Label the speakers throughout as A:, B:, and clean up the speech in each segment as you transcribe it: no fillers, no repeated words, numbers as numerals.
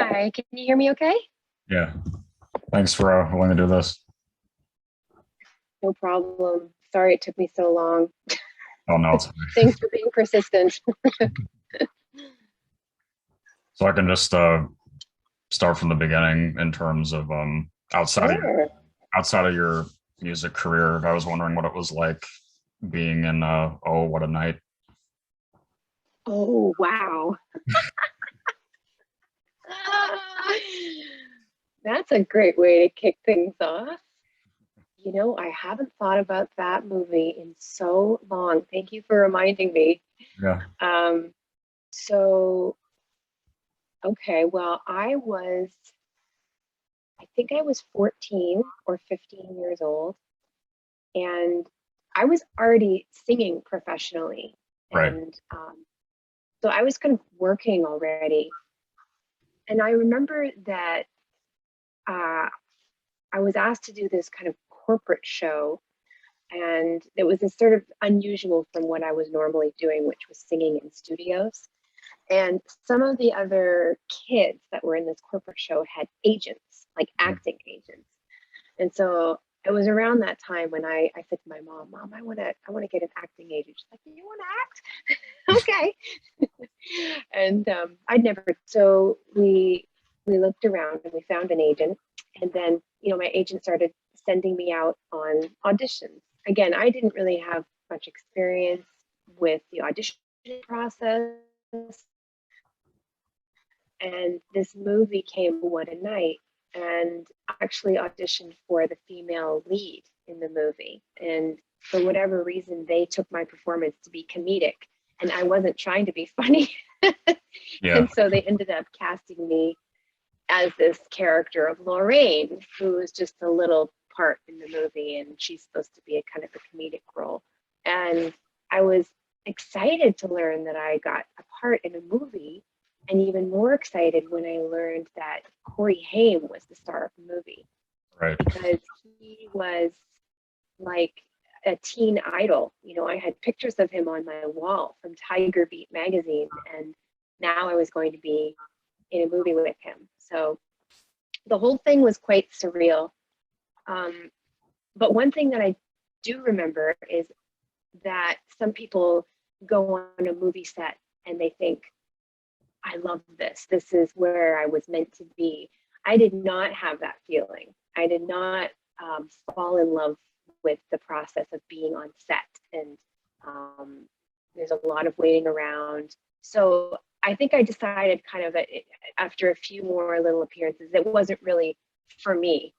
A: Hi, can you hear me okay?
B: Yeah. Thanks for willing to do this.
A: No problem. Sorry it took me so long.
B: Oh, no, it's fine.
A: Thanks for being persistent.
B: So I can just start from the beginning in terms of
A: Sure.
B: outside of your music career. I was wondering what it was like being in Oh, What a Night.
A: Oh, wow. Ah, that's a great way to kick things off. You know, I haven't thought about that movie in so long. Thank you for reminding me.
B: Yeah.
A: Um, so, okay, well, I think I was 14 or 15 years old, and I was already singing professionally.
B: Right.
A: And so I was kind of working already. And I remember that uh, I was asked to do this kind of corporate show. And it was this sort of unusual from what I was normally doing, which was singing in studios. And some of the other kids that were in this corporate show had agents, like acting agents. And so it was around that time when I said to my mom, I wanna get an acting agent. She's like, you want to act? Okay. And I'd never, so we looked around and we found an agent. And then, my agent started sending me out on auditions. Again, I didn't really have much experience with the audition process. And this movie came, What a Night, and actually auditioned for the female lead in the movie. And for whatever reason, they took my performance to be comedic, and I wasn't trying to be funny.
B: Yeah.
A: And so they ended up casting me as this character of Lorraine, who was just a little part in the movie, and she's supposed to be a kind of a comedic role. And I was excited to learn that I got a part in a movie, and even more excited when I learned that Corey Haim was the star of the movie,
B: Right.
A: because he was like a teen idol. I had pictures of him on my wall from Tiger Beat magazine, and now I was going to be in a movie with him. So the whole thing was quite surreal. But one thing that I do remember is that some people go on a movie set and they think, I love this. This is where I was meant to be. I did not have that feeling. I did not fall in love with the process of being on set. And there's a lot of waiting around. So I think I decided kind of after a few more little appearances, it wasn't really for me.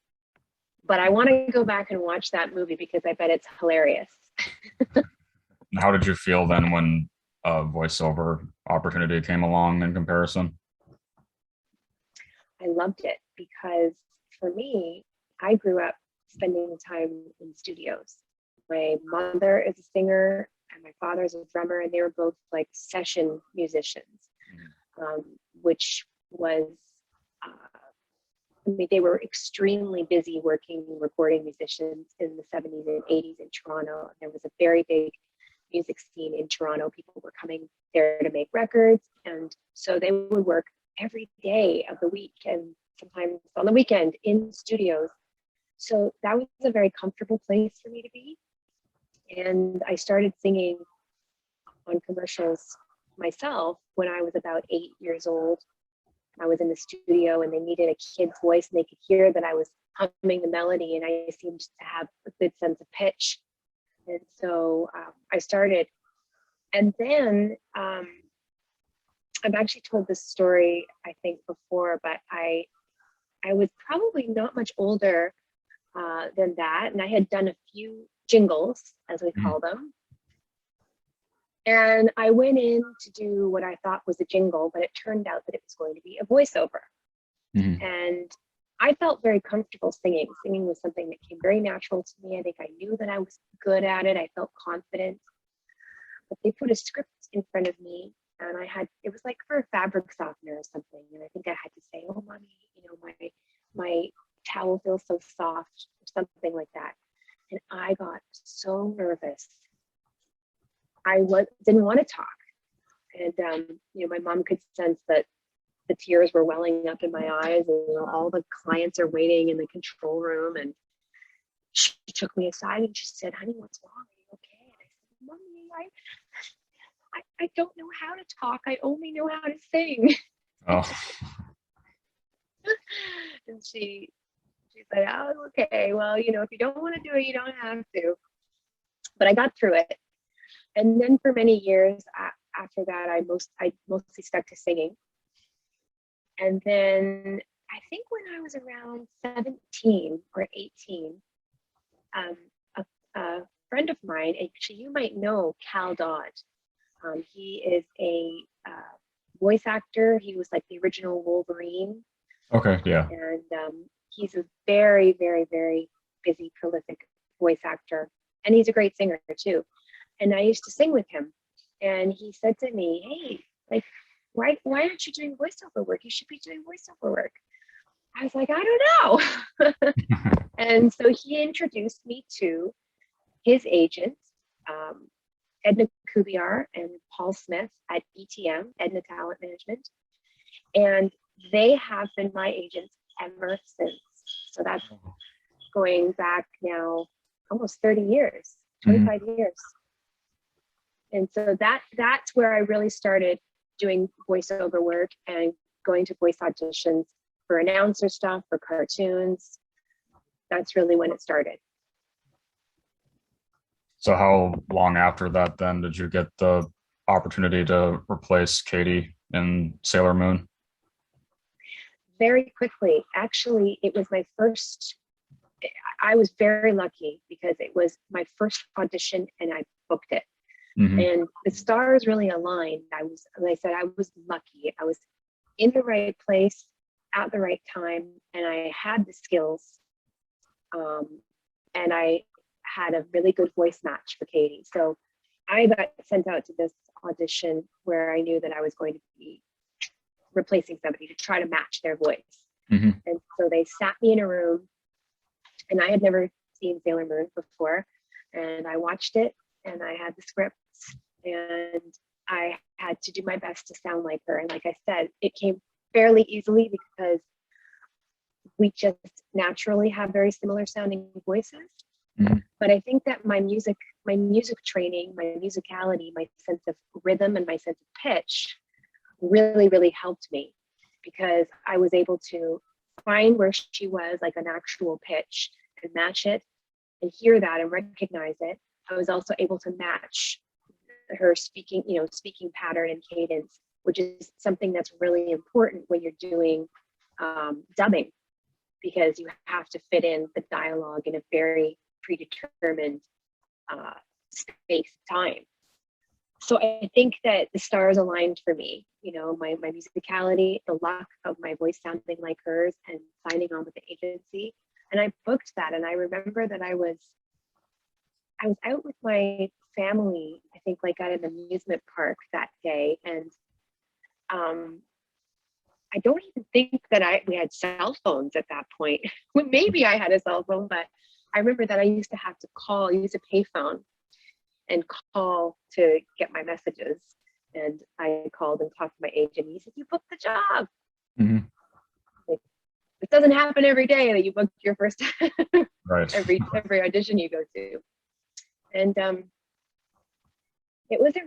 A: But I want to go back and watch that movie because I bet it's hilarious.
B: And how did you feel then when a voiceover opportunity came along in comparison?
A: I loved it because for me, I grew up spending time in studios. My mother is a singer and my father is a drummer, and they were both like session musicians, which was, they were extremely busy working, recording musicians in the 70s and 80s in Toronto. There was a very big music scene in Toronto. People were coming there to make records. And so they would work every day of the week and sometimes on the weekend in studios. So that was a very comfortable place for me to be. And I started singing on commercials myself when I was about 8 years old. I was in the studio and they needed a kid's voice, and they could hear that I was humming the melody and I seemed to have a good sense of pitch. And so I started. And then I've actually told this story, I think, before, but I was probably not much older than that. And I had done a few jingles, as we call them. And I went in to do what I thought was a jingle, but it turned out that it was going to be a voiceover. And I felt very comfortable singing. Singing was something that came very natural to me. I think I knew that I was good at it. I felt confident. But they put a script in front of me, and it was like for a fabric softener or something. And I think I had to say, oh, mommy, my towel feels so soft, or something like that. And I got so nervous. I didn't want to talk. And, my mom could sense that the tears were welling up in my eyes, and you know, all the clients are waiting in the control room, and she took me aside and she said, "Honey, what's wrong? Are you okay?" And I said, "Mommy, I don't know how to talk. I only know how to sing."
B: Oh,
A: And she said, "Oh, okay. Well, you know, if you don't want to do it, you don't have to." But I got through it. And then for many years after that, I mostly stuck to singing. And then I think when I was around 17 or 18, a friend of mine, actually you might know Cal Dodd. He is a voice actor. He was like the original Wolverine.
B: okay, yeah.
A: And he's a very, very, very busy, prolific voice actor. And he's a great singer too. And I used to sing with him. And he said to me, "Hey, like, why aren't you doing voiceover work? You should be doing voiceover work." I was like, "I don't know." And so he introduced me to his agents, Edna Kubiar and Paul Smith at ETM, Edna Talent Management. And they have been my agents ever since. So that's going back now almost 30 years, 25 years. And so that's where I really started doing voiceover work and going to voice auditions for announcer stuff, for cartoons. That's really when it started.
B: So how long after that then did you get the opportunity to replace Katie in Sailor Moon?
A: Very quickly. Actually, it was my first, I was very lucky because it was my first audition and I booked it. And the stars really aligned. Like I said, I was lucky. I was in the right place at the right time, and I had the skills. And I had a really good voice match for Katie. So I got sent out to this audition where I knew that I was going to be replacing somebody to try to match their voice. And so they sat me in a room, and I had never seen Sailor Moon before. And I watched it, and I had the scripts, and I had to do my best to sound like her. And like I said, it came fairly easily because we just naturally have very similar sounding voices. But I think that my music training, my musicality, my sense of rhythm and my sense of pitch really, really helped me, because I was able to find where she was, like an actual pitch, and match it and hear that and recognize it. I was also able to match her speaking pattern and cadence, which is something that's really important when you're doing dubbing, because you have to fit in the dialogue in a very predetermined space time. So I think that the stars aligned for me, you know, my musicality, the luck of my voice sounding like hers, and signing on with the agency. And I booked that. And I remember that I was out with my family, I think, like at an amusement park that day. And I don't even think that we had cell phones at that point. Well, maybe I had a cell phone, but I remember that I used to have to use a payphone and call to get my messages. And I called and talked to my agent. He said, "You booked the job." Like, it doesn't happen every day that you book your first
B: Right.
A: every audition you go to. And it was a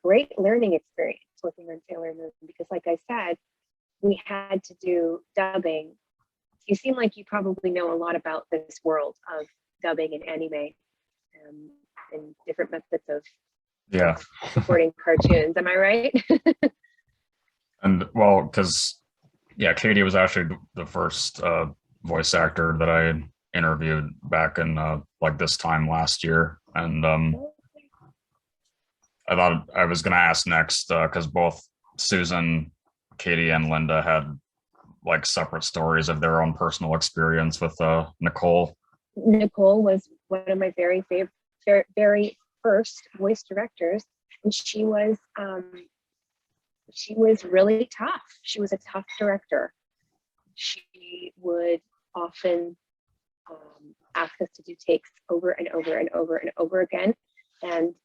A: great learning experience working on Sailor Moon, because like I said, we had to do dubbing. You seem like you probably know a lot about this world of dubbing and anime, and different methods of supporting cartoons. Am I right?
B: And well, because Katie was actually the first voice actor that I had interviewed back in like this time last year. And I thought I was going to ask next, because both Susan, Katie, and Linda had like separate stories of their own personal experience with Nicole.
A: Nicole was one of my very first voice directors, and she was really tough. She was a tough director. She would often ask us to do takes over and over and over and over again. And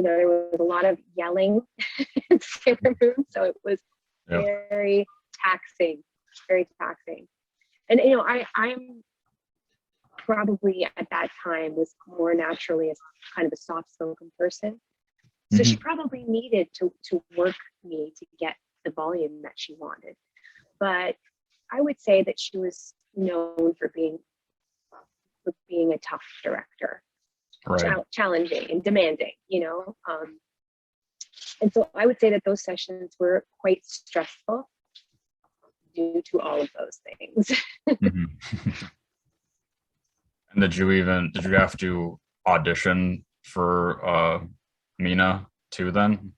A: there was a lot of yelling in Sailor Moon, so it was very taxing, very taxing. And I'm probably at that time was more naturally as kind of a soft-spoken person, so she probably needed to work me to get the volume that she wanted. But I would say that she was known for being a tough director, challenging and demanding, and so I would say that those sessions were quite stressful due to all of those things.
B: And did you have to audition for Mina too then?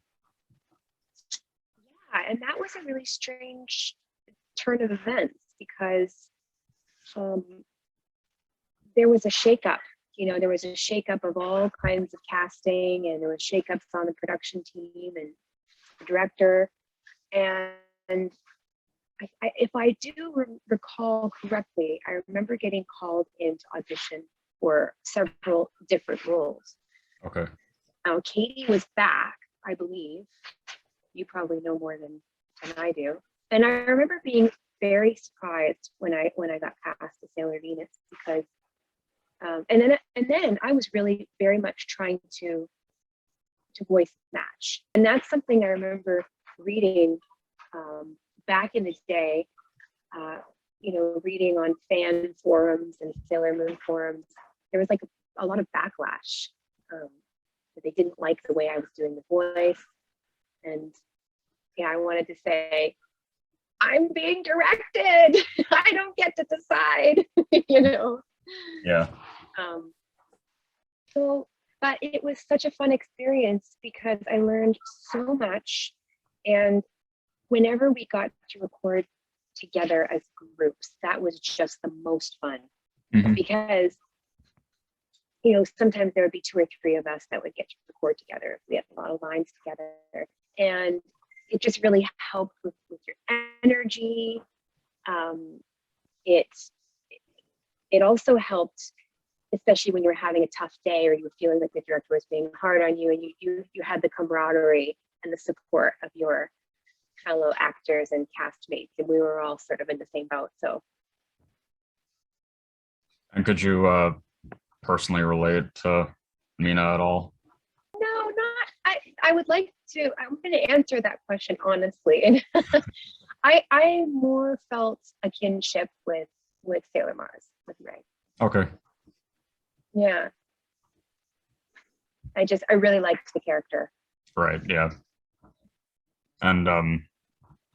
A: Yeah, and that was a really strange turn of events because there was a shakeup. There was a shakeup of all kinds of casting, and there was shakeups on the production team and the director. And if I do recall correctly, I remember getting called in to audition for several different roles.
B: Okay.
A: Now, Katie was back, I believe. You probably know more than I do. And I remember being very surprised when I got cast as Sailor Venus, because and then I was really very much trying to voice match. And that's something I remember reading back in the day, reading on fan forums and Sailor Moon forums. There was like a lot of backlash that they didn't like the way I was doing the voice. And I wanted to say, I'm being directed. I don't get to decide,
B: Yeah.
A: But it was such a fun experience because I learned so much. And whenever we got to record together as groups, that was just the most fun. Because, sometimes there would be 2 or 3 of us that would get to record together. We had a lot of lines together. And it just really helped with your energy. It also helped, especially when you were having a tough day or you were feeling like the director was being hard on you, and you had the camaraderie and the support of your fellow actors and castmates, and we were all sort of in the same boat. So.
B: And could you personally relate to Mina at all?
A: No, not. I would like to. I'm going to answer that question honestly, and I more felt a kinship with Sailor Mars, with Ray.
B: Okay.
A: Yeah. I really liked the character.
B: Right. Yeah. And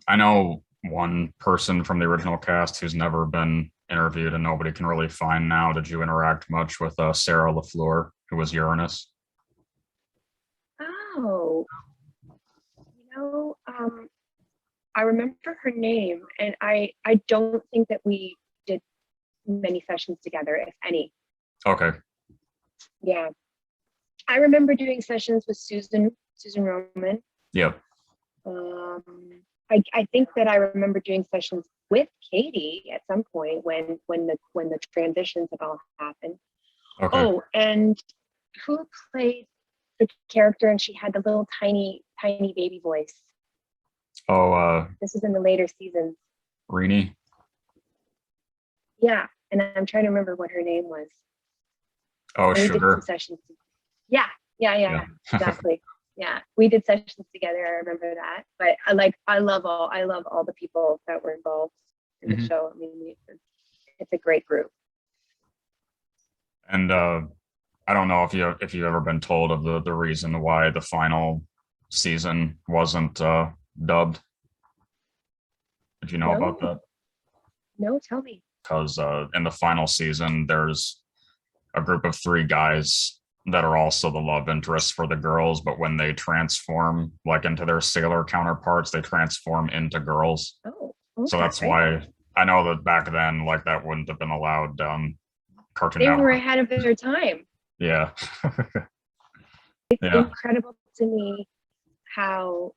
B: I know one person from the original cast who's never been interviewed and nobody can really find now. Did you interact much with Sarah LaFleur, who was Uranus?
A: Oh, I remember her name, and I don't think that we did many sessions together, if any.
B: Okay.
A: Yeah. I remember doing sessions with Susan Roman.
B: Yep.
A: I think that I remember doing sessions with Katie at some point when the transitions had all happened.
B: Okay.
A: Oh, and who played the character and she had the little tiny baby voice?
B: Oh,
A: this was in the later seasons.
B: Rini?
A: Yeah, and I'm trying to remember what her name was.
B: Oh,
A: and
B: Sugar.
A: We did some sessions. Yeah, exactly. Yeah, we did sessions together. I remember that. But I love all the people that were involved in the show. I mean, it's a great group.
B: And I don't know if you've ever been told of the reason why the final season wasn't dubbed. Did you know about that?
A: No, tell me.
B: Because in the final season, there's a group of 3 guys that are also the love interests for the girls, but when they transform like into their sailor counterparts, they transform into girls.
A: Oh, okay.
B: So that's why I know that back then, like, that wouldn't have been allowed. Cartoon
A: They
B: Network.
A: were ahead of their time.
B: Yeah.
A: It's incredible to me how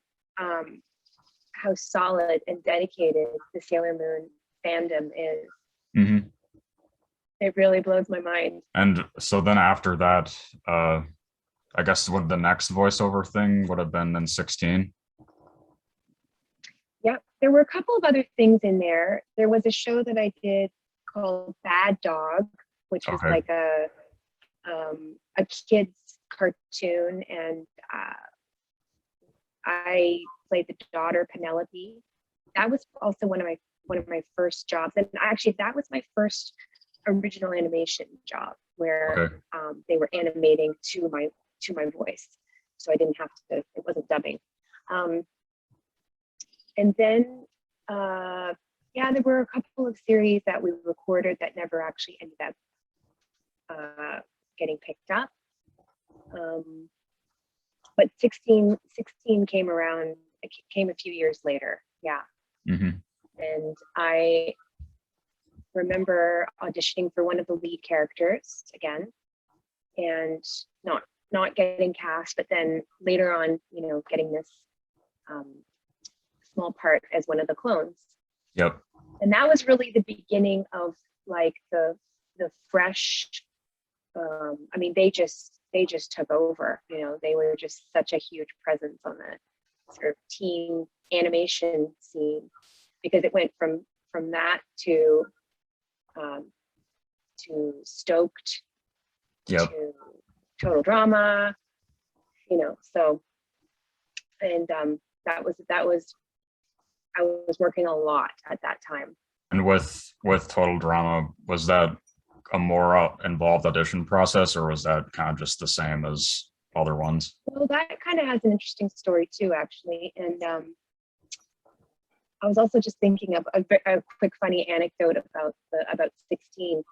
A: solid and dedicated the Sailor Moon fandom is.
B: Mm-hmm.
A: It really blows my mind.
B: And so then after that, I guess what the next voiceover thing would have been in 16.
A: Yeah, there were a couple of other things in there. There was a show that I did called Bad Dog, which was
B: Okay.
A: like a kid's cartoon, and I played the daughter Penelope. That was also one of my first jobs, and actually that was my first original animation job where
B: Okay.
A: they were animating to my voice, so I didn't have to. It wasn't dubbing. And then, yeah, there were a couple of series that we recorded that never actually ended up getting picked up. But 16 came around, it came a few years later, yeah.
B: Mm-hmm.
A: And I remember auditioning for one of the lead characters again, and not getting cast, but then later on, getting this small part as one of the clones.
B: Yep.
A: And that was really the beginning of like the fresh, I mean, they just took over, they were just such a huge presence on the sort of teen animation scene, because it went from that to Stoked,
B: Yep.
A: to Total Drama, so, and that was I was working a lot at that time.
B: And with Total Drama, was that a more involved audition process, or was that kind of just the same as other ones?
A: Well, that kind of has an interesting story too, actually. And I was also just thinking of a quick funny anecdote about 16.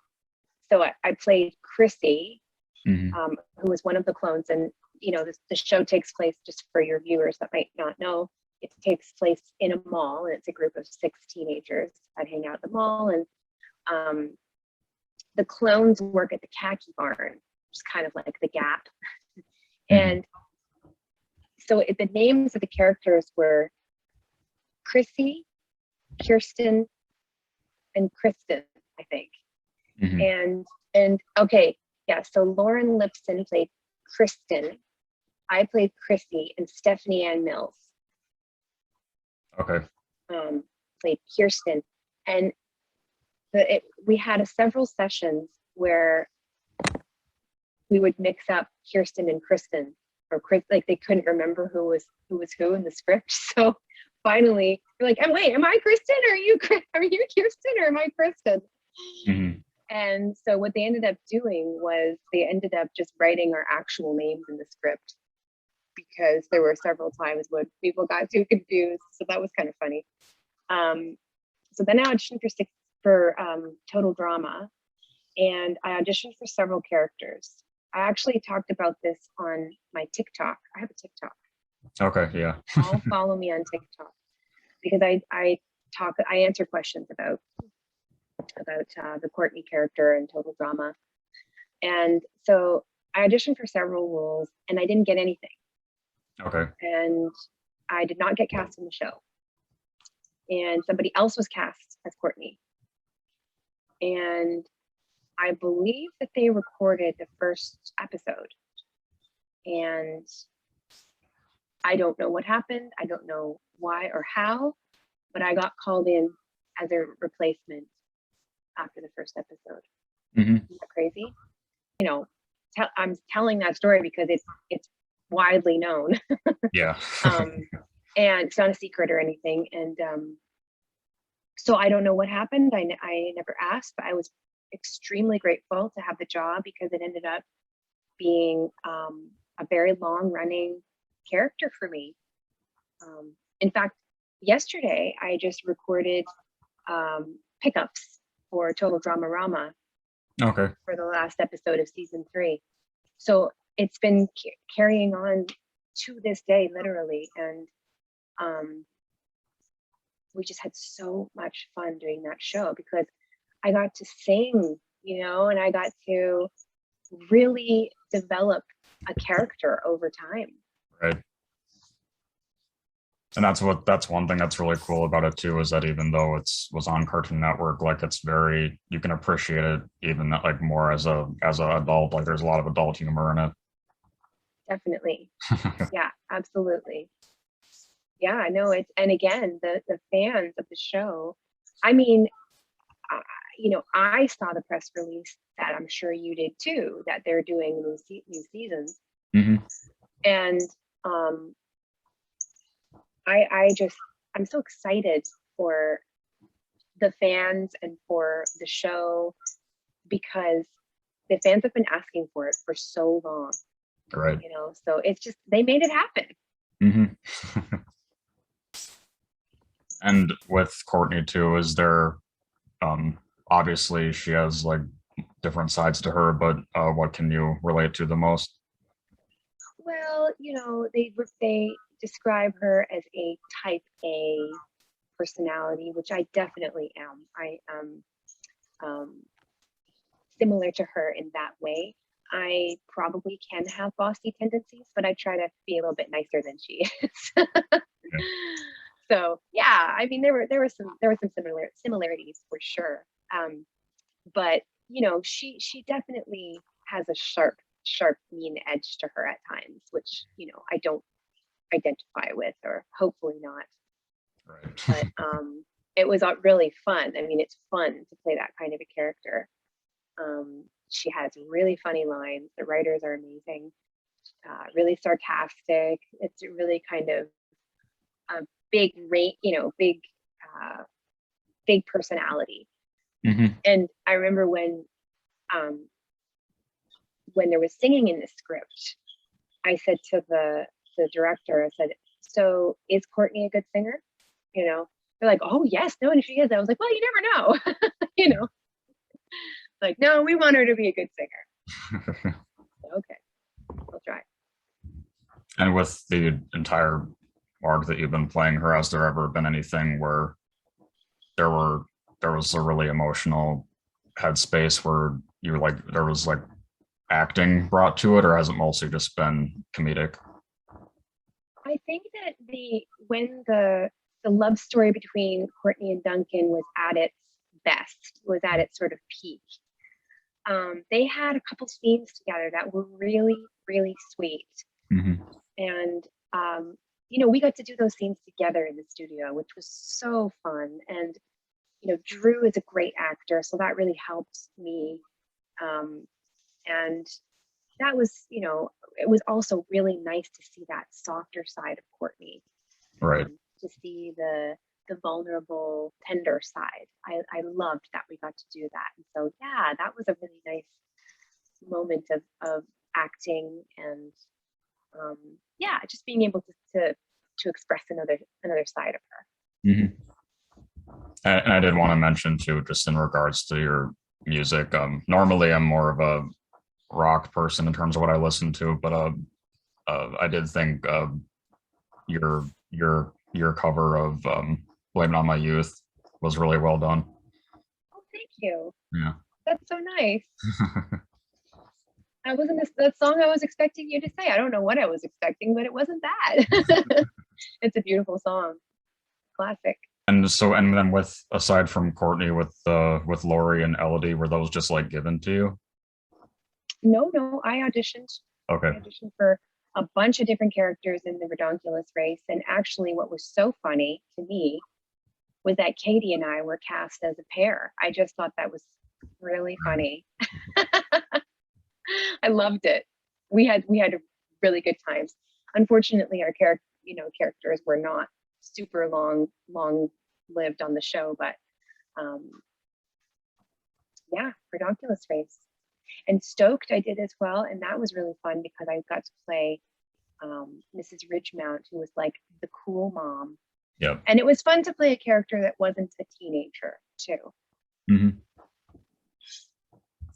A: So I played Chrissy,
B: Mm-hmm.
A: who was one of the clones, and the show takes place, just for your viewers that might not know, it takes place in a mall, and it's a group of 6 teenagers that hang out at the mall, and the clones work at the khaki barn, which is kind of like the Gap.
B: Mm-hmm.
A: And so the names of the characters were Chrissy, Kirsten, and Kristen, I think.
B: Mm-hmm.
A: And okay, yeah, so Lauren Lipson played Kristen, I played Chrissy, and Stephanie Ann Mills
B: Okay.
A: played Kirsten. And we had several sessions where we would mix up Kirsten and Kristen, or Chris, like they couldn't remember who was who in the script. So finally, we're like, wait, am I Kristen? Or are you Kirsten, or am I Kristen?
B: Mm-hmm.
A: And so what they ended up doing was they ended up just writing our actual names in the script, because there were several times when people got too confused. So that was kind of funny. So then I auditioned for Total Drama, and I auditioned for several characters. I actually talked about this on my TikTok. I have a TikTok.
B: Okay, yeah.
A: All follow me on TikTok, because I answer questions about the Courtney character and Total Drama. And so I auditioned for several roles, and I didn't get anything.
B: Okay.
A: And I did not get cast in the show. And somebody else was cast as Courtney. And I believe that they recorded the first episode. And I don't know what happened. I don't know why or how, but I got called in as a replacement after the first episode.
B: Mm-hmm.
A: Isn't that crazy? I'm telling that story because it's widely known.
B: Yeah.
A: And it's not a secret or anything. And so I don't know what happened. I never asked, but I was extremely grateful to have the job, because it ended up being a very long running character for me. In fact, yesterday I just recorded pickups for Total Drama Rama
B: Okay.
A: for the last episode of season 3. So it's been carrying on to this day, literally. And we just had so much fun doing that show, because I got to sing, and I got to really develop a character over time.
B: Right. And that's one thing that's really cool about it too, is that even though was on Cartoon Network, like you can appreciate it even like more as a adult. Like there's a lot of adult humor in it.
A: definitely. Yeah, absolutely. Yeah, no, it's, and again, the fans of the show, I mean, I saw the press release that I'm sure you did too, that they're doing new seasons.
B: Hmm.
A: And um, I'm so excited for the fans and for the show, because the fans have been asking for it for so long,
B: Right.
A: so it's just, they made it happen.
B: Hmm. And with Courtney too, is there, obviously she has like different sides to her, but what can you relate to the most?
A: Well, they describe her as a type A personality, which I definitely am. I am similar to her in that way. I probably can have bossy tendencies, but I try to be a little bit nicer than she is.
B: Okay.
A: So yeah, I mean, there were some similarities for sure. But she definitely has a sharp mean edge to her at times, which I don't identify with, or hopefully not.
B: Right.
A: But it was really fun. I mean, it's fun to play that kind of a character. She has really funny lines. The writers are amazing. Really sarcastic. It's really kind of a uh, big personality.
B: Hmm.
A: And I remember um, when there was singing in the script, I said to the director, I said, "So is Courtney a good singer?" They're like, "Oh yes, no, and she is." I was like, "Well, you never know." Like, no, we want her to be a good singer. Okay, I'll try.
B: And with the entire arc that you've been playing her, has there ever been anything where there were there was a really emotional headspace where you like there was like acting brought to it, or has it mostly just been comedic?
A: I think that when the love story between Courtney and Duncan was at its best, was at its sort of peak. They had a couple scenes together that were really, really sweet.
B: Hmm.
A: And we got to do those scenes together in the studio, which was so fun. And Drew is a great actor, so that really helped me. And that was, it was also really nice to see that softer side of Courtney,
B: Right.
A: to see the vulnerable, tender side. I loved that we got to do that. And so yeah, that was a really nice moment of acting, and yeah, just being able to express another side of her.
B: Hmm. And I did want to mention too, just in regards to your music. Normally, I'm more of a rock person in terms of what I listen to, but I did think your cover of "Blame It on My Youth" was really well done.
A: Oh, thank you.
B: Yeah.
A: That's so nice. I wasn't the song I was expecting you to say. I don't know what I was expecting, but it wasn't that. It's a beautiful song. Classic.
B: And then aside from Courtney, with Lori and Elodie, were those just like given to you?
A: No, I auditioned. I
B: Okay.
A: auditioned for a bunch of different characters in the Redonkulous race. And actually, what was so funny to me was that Katie and I were cast as a pair. I just thought that was really funny. I loved it. We had really good times. Unfortunately, our characters were not super long lived on the show, but um, yeah, Redonkulous race. And Stoked I did as well, and that was really fun because I got to play Mrs. Ridgemount, who was like the cool mom,
B: Yep.
A: and it was fun to play a character that wasn't a teenager too.
B: Hmm.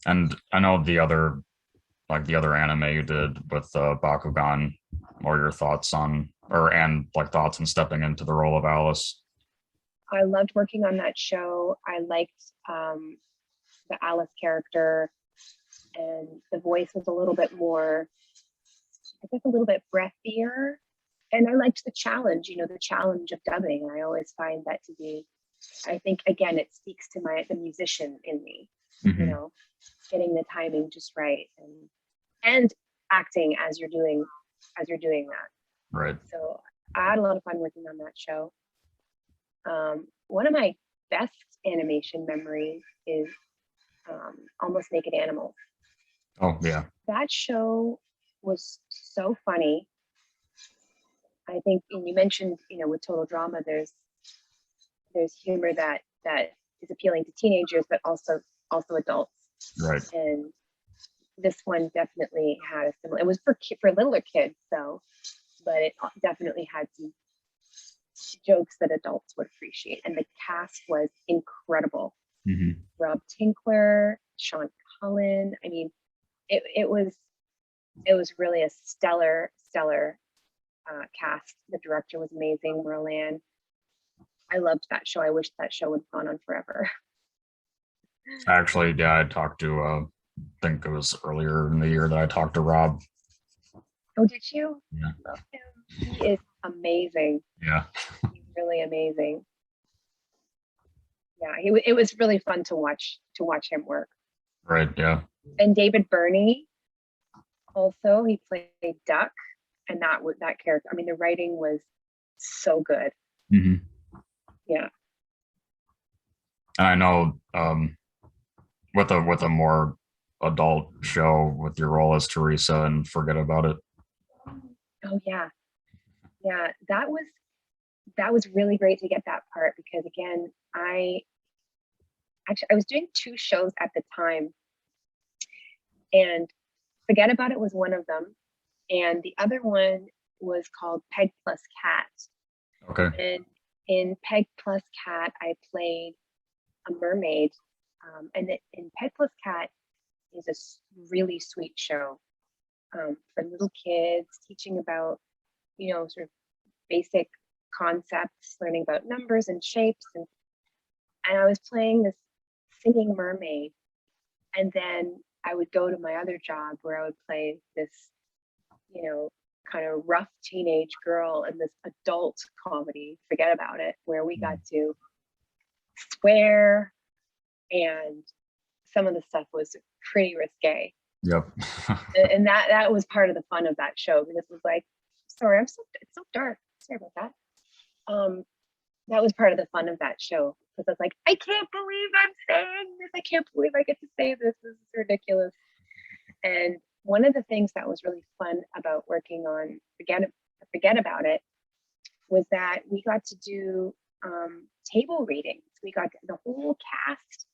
B: And I know the other anime you did with Bakugan, or your thoughts on, and like thoughts on stepping into the role of Alice.
A: I loved working on that show. I liked the Alice character, and the voice was a little bit more, I guess, a little bit breathier. And I liked the challenge, the challenge of dubbing. I always find that to be, I think, again, it speaks to the musician in me,
B: Hmm.
A: getting the timing just right, and acting as you're doing you're doing that.
B: Right.
A: So I had a lot of fun working on that show. One of my best animation memories is Almost Naked Animals.
B: Oh yeah.
A: That show was so funny. I think, and you mentioned, with Total Drama, there's humor that is appealing to teenagers, but also adults.
B: Right.
A: And this one definitely had a similar. It was for littler kids, so, but it definitely had some jokes that adults would appreciate, and the cast was incredible.
B: Mm-hmm.
A: Rob Tinkler, Sean Cullen. I mean, it was really a stellar cast. The director was amazing, Merlan. I loved that show. I wish that show would have gone on forever.
B: Actually, yeah, I talked to, I think it was earlier in the year that I talked to Rob.
A: Oh, did you?
B: Yeah.
A: Love him. He is amazing.
B: Yeah.
A: He's really amazing. Yeah, it was really fun to watch him work.
B: Right. Yeah.
A: And David Burney, also, he played Duck, and that character. I mean, the writing was so good.
B: Mm-hmm.
A: Yeah.
B: And I know with a more adult show with your role as Teresa and Forget About It.
A: Oh yeah, that was really great to get that part, because again, I was doing 2 shows at the time, and Forget About It was one of them, and the other one was called Peg Plus Cat.
B: Okay.
A: And in Peg Plus Cat, I played a mermaid, and in Peg Plus Cat is a really sweet show for little kids, teaching about, sort of basic concepts, learning about numbers and shapes, and I was playing this singing mermaid, and then I would go to my other job where I would play this, kind of rough teenage girl in this adult comedy, Forget About It, where we got to swear, and some of the stuff was pretty risque.
B: Yep.
A: And that was part of the fun of that show, because it was like, sorry, it's so dark. Sorry about that. That was part of the fun of that show, because I was like, I can't believe I'm saying this. I can't believe I get to say this. This is ridiculous. And one of the things that was really fun about working on Forget About It was that we got to do table readings. We got the whole cast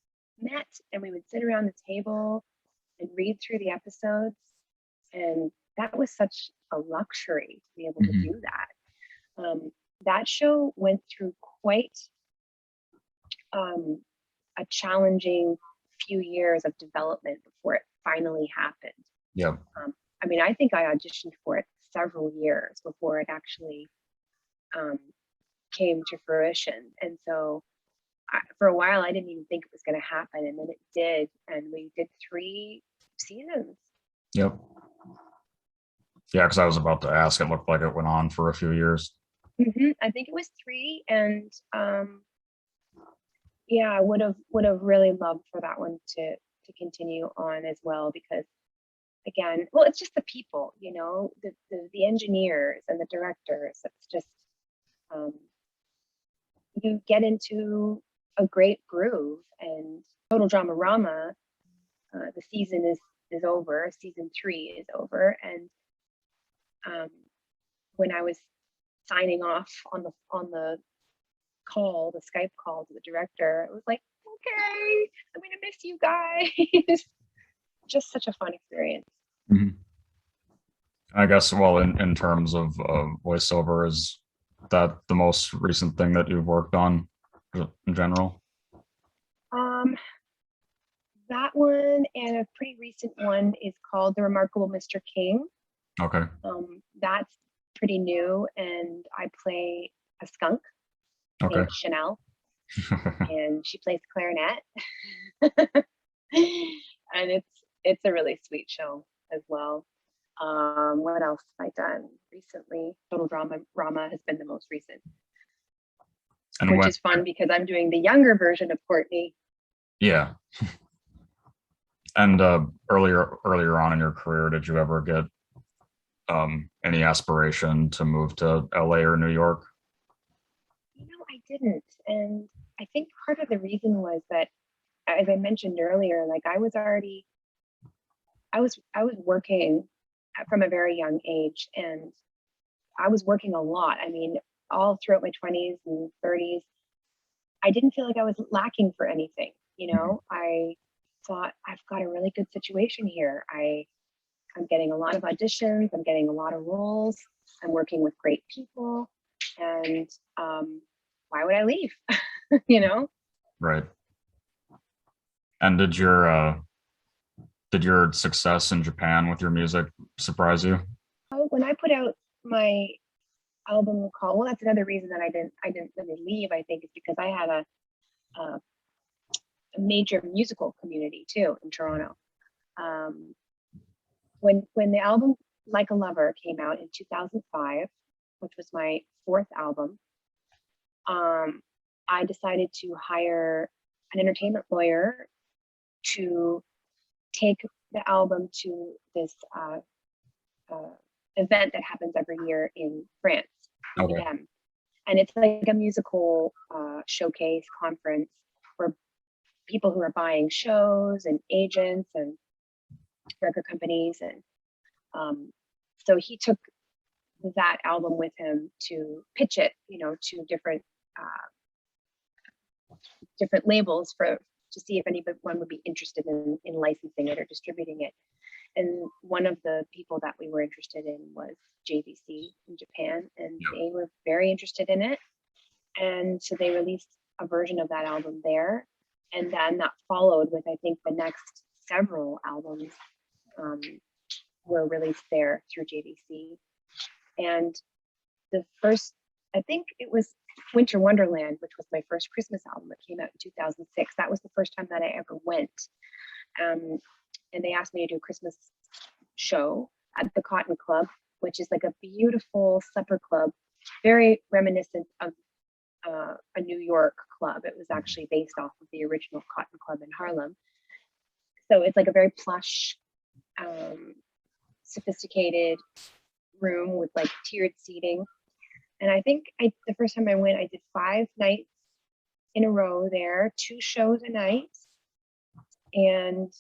A: met, and we would sit around the table and read through the episodes. And that was such a luxury to be able to do that. That show went through quite a challenging few years of development before it finally happened.
B: Yep.
A: I mean, I think I auditioned for it several years before it actually came to fruition. And so for a while, I didn't even think it was going to happen. And then it did. And we did 3 seasons.
B: Yep. Yeah, because I was about to ask. It looked like it went on for a few years.
A: Mm-hmm. I think it was 3. And yeah, I would have really loved for that one to continue on as well, because again, well, it's just the people, the engineers and the directors. It's just you get into a great groove. And Total Drama Rama, the season is over. Season 3 is over, and when I was signing off on the call, the Skype call to the director, it was like, okay, I'm gonna miss you guys. Just such a fun experience.
B: Mm-hmm. I guess, well, in terms of voiceover, is that the most recent thing that you've worked on in general?
A: That one, and a pretty recent one, is called The Remarkable Mr. King.
B: Okay.
A: That's pretty new, and I play a skunk named Chanel, and she plays clarinet. And it's a really sweet show as well. What else have I done recently? Total Drama Rama has been the most recent, and which is fun because I'm doing the younger version of Courtney.
B: Yeah. And earlier on in your career, did you ever get any aspiration to move to LA or New York?
A: I didn't. And I think part of the reason was that, as I mentioned earlier, like I was working from a very young age, and I was working a lot. I mean, all throughout my 20s and 30s, I didn't feel like I was lacking for anything. I thought I've got a really good situation here. I'm getting a lot of auditions. I'm getting a lot of roles. I'm working with great people, and why would I leave?
B: Right. And did your success in Japan with your music surprise you?
A: When I put out my album called, well, that's another reason that I didn't really leave, I think, is because I had a major musical community too in Toronto. When the album Like a Lover came out in 2005, which was my fourth album, I decided to hire an entertainment lawyer to take the album to this event that happens every year in France,
B: Okay.
A: and it's like a musical showcase conference for people who are buying shows and agents and record companies, and so he took that album with him to pitch it, to different labels to see if anyone would be interested in licensing it or distributing it. And one of the people that we were interested in was JVC in Japan, and they were very interested in it. And so they released a version of that album there. And then that followed with, I think, the next several albums were released there through JVC. And the first, I think it was Winter Wonderland, which was my first Christmas album that came out in 2006. That was the first time that I ever went. And they asked me to do a Christmas show at the Cotton Club, which is like a beautiful supper club, very reminiscent of a New York club. It was actually based off of the original Cotton Club in Harlem. So it's like a very plush, sophisticated room with like tiered seating. And I think the first time I went, I did 5 nights in a row there, 2 shows a night. And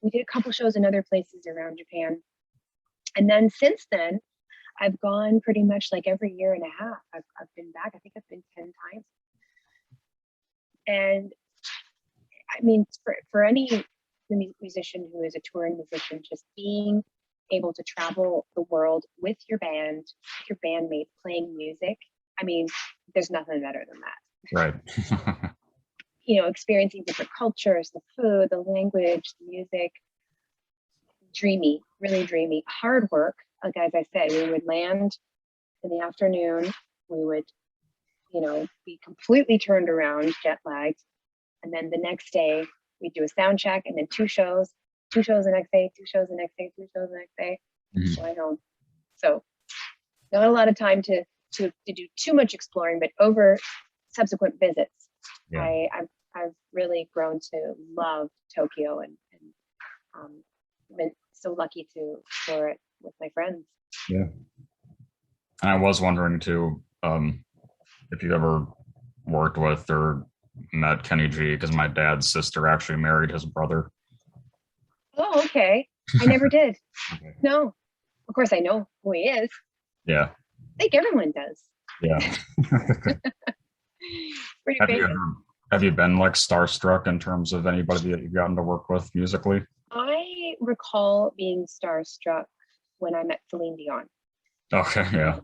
A: we did a couple shows in other places around Japan. And then since then, I've gone pretty much like every year and a half. I've been back. I think I've been 10 times. And I mean, for any musician who is a touring musician, just being able to travel the world with your band, your bandmates playing music, I mean, there's nothing better than that.
B: Right.
A: Experiencing different cultures, the food, the language, the music. Dreamy, really dreamy. Hard work. Like, as I said, we would land in the afternoon. We would, be completely turned around, jet lagged. And then the next day we'd do a sound check, and then 2 shows the next day, 2 shows the next day, 2 shows the next day.
B: Mhm.
A: Fly home. So not a lot of time to do too much exploring, but over subsequent visits,
B: Yeah.
A: I've really grown to love Tokyo, and been so lucky to explore it with my friends.
B: Yeah. And I was wondering too, if you ever worked with or met Kenny G, because my dad's sister actually married his brother.
A: Oh, okay. I never did.
B: Okay.
A: No. Of course I know who he is.
B: Yeah.
A: I think everyone does.
B: Yeah.
A: Pretty
B: Have
A: basic.
B: you been like starstruck in terms of anybody that you've gotten to work with musically?
A: I recall being starstruck when I met Celine Dion.
B: Okay. Yeah.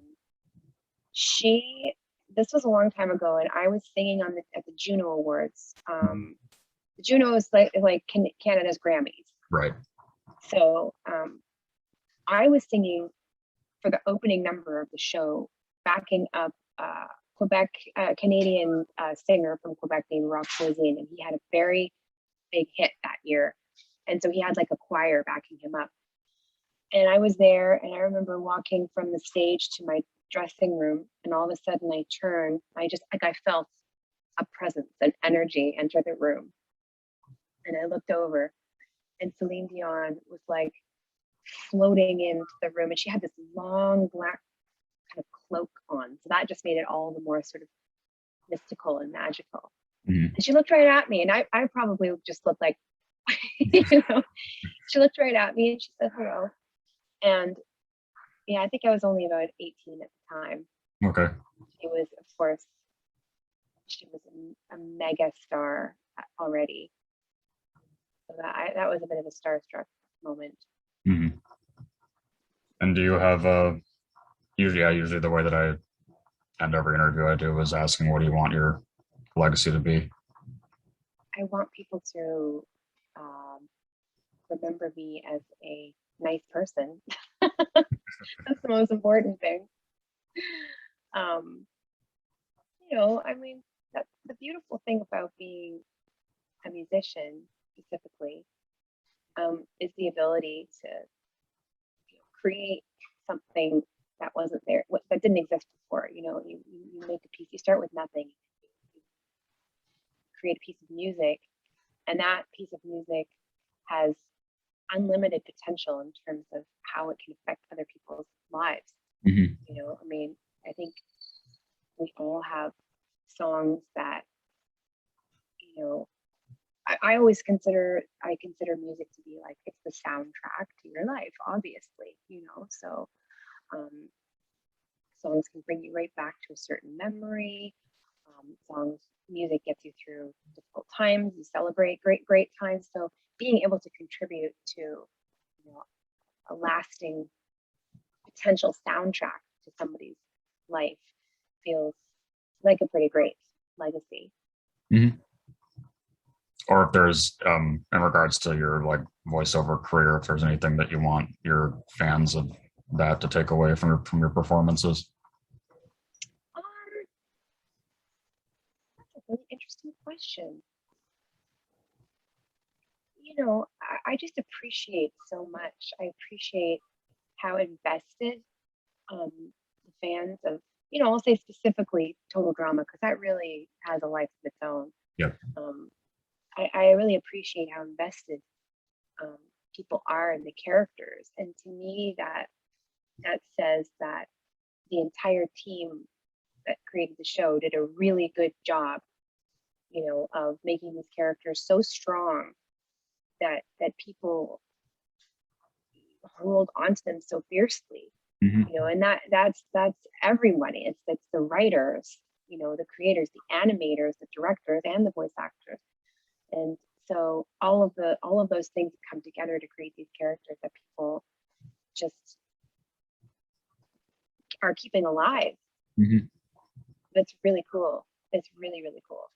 A: This was a long time ago, and I was singing at the Juno Awards. The Juno is like Canada's Grammys.
B: Right.
A: So I was singing for the opening number of the show, backing up Quebec, Canadian singer from Quebec named Rock Voisin, and he had a very big hit that year. And so he had like a choir backing him up. And I was there, and I remember walking from the stage to my dressing room, and all of a sudden I turned, I felt a presence, an energy enter the room. And I looked over, and Celine Dion was like floating into the room, and she had this long black kind of cloak on, so that just made it all the more sort of mystical and magical.
B: Mhm.
A: And she looked right at me, and I probably just looked like, you know, she looked right at me and she said hello. And yeah, I think I was only about 18 at the time.
B: Okay.
A: She was, of course, she was a mega star already. So that was a bit of a starstruck moment.
B: Mhm. And do you have usually the way that I end every interview I do is asking, what do you want your legacy to be?
A: I want people to remember me as a nice person. That's the most important thing. You know, I mean, that's the beautiful thing about being a musician specifically, is the ability to, you know, create something that wasn't there, that didn't exist before. You know, you make a piece, you start with nothing, you create a piece of music, and that piece of music has unlimited potential in terms of how it can affect other people's lives.
B: Mhm.
A: You know, I mean, I think we all have songs that, you know, I always consider music to be like, it's the soundtrack to your life, obviously, you know. So songs can bring you right back to a certain memory. Music gets you through difficult times, you celebrate great times. So being able to contribute to, you know, a lasting potential soundtrack to somebody's life feels like a pretty great legacy.
B: Mhm. Or if there's in regards to your like voiceover career, if there's anything that you want your fans of that to take away from your performances.
A: Um, that's a really interesting question. You know, I just appreciate so much. I appreciate how invested the fans of, you know, I'll say specifically Total Drama, because that really has a life of its own.
B: Yep.
A: I really appreciate how invested people are in the characters, and to me that says that the entire team that created the show did a really good job, you know, of making these characters so strong that people hold onto them so fiercely.
B: Mhm.
A: You know, and that's everybody. It's the writers, you know, the creators, the animators, the directors, and the voice actors. And so all of those things come together to create these characters that people just are keeping alive.
B: Mhm.
A: That's really cool. It's really, really cool.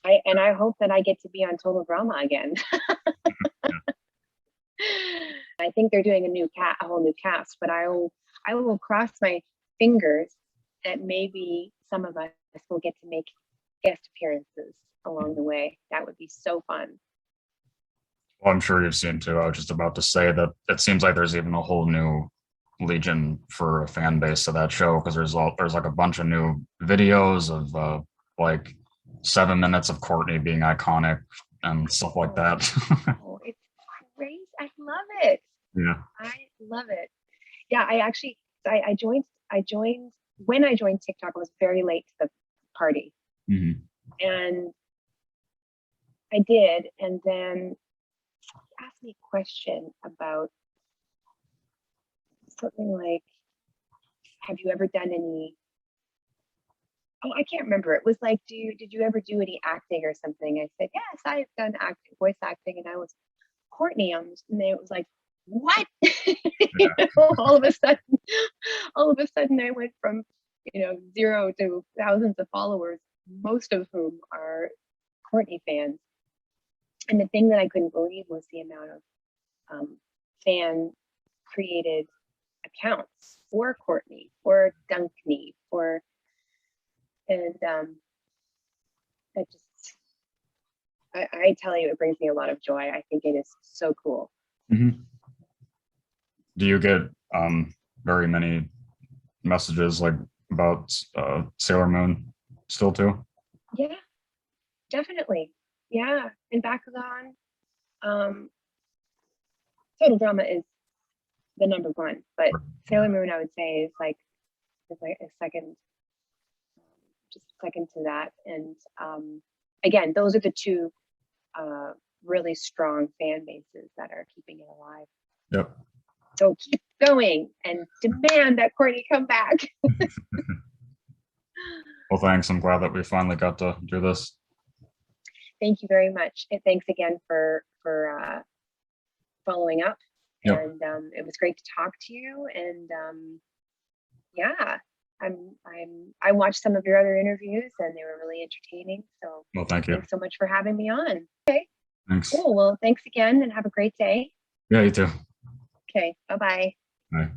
A: I hope that I get to be on Total Drama again. I think they're doing a whole new cast, but I will cross my fingers that maybe some of us will get to make guest appearances along the way. That would be so fun.
B: Well, I'm sure you've seen too. I was just about to say that it seems like there's even a whole new legion for a fan base of that show, because there's like a bunch of new videos of like 7 minutes of Courtney being iconic and stuff like that.
A: Oh, it's great. I love it.
B: Yeah.
A: I love it. Yeah, I joined when I joined TikTok, I was very late to the party.
B: Mhm.
A: And I did, and then he asked me a question about something like, have you ever done any, oh, I can't remember. It was like, did you ever do any acting or something? I said, yes, I've done acting, voice acting, and I was Courtney on this, and it was like, what? You know, all of a sudden I went from, you know, 0 to thousands of followers, most of whom are Courtney fans. And the thing that I couldn't believe was the amount of fan created accounts for Courtney, for Dunkney, and that just, I tell you, it brings me a lot of joy. I think it is so cool.
B: Mhm. Do you get very many messages like about Sailor Moon still too?
A: Yeah, definitely. Yeah, and Bakugan. Total Drama is the number one, but Sailor Moon, I would say, is like a second, just second to that. And again, those are the two really strong fan bases that are keeping it alive.
B: Yep.
A: So keep going and demand that Courtney come back.
B: Well, thanks. I'm glad that we finally got to do this.
A: Thank you very much. And thanks again for following up.
B: Yep.
A: And it was great to talk to you. And yeah, I watched some of your other interviews and they were really entertaining. So
B: Well, thank you.
A: Thanks so much for having me on. Okay.
B: Thanks.
A: Cool. Well, thanks again and have a great day.
B: Yeah, you too.
A: Okay. Bye-bye.
B: Bye.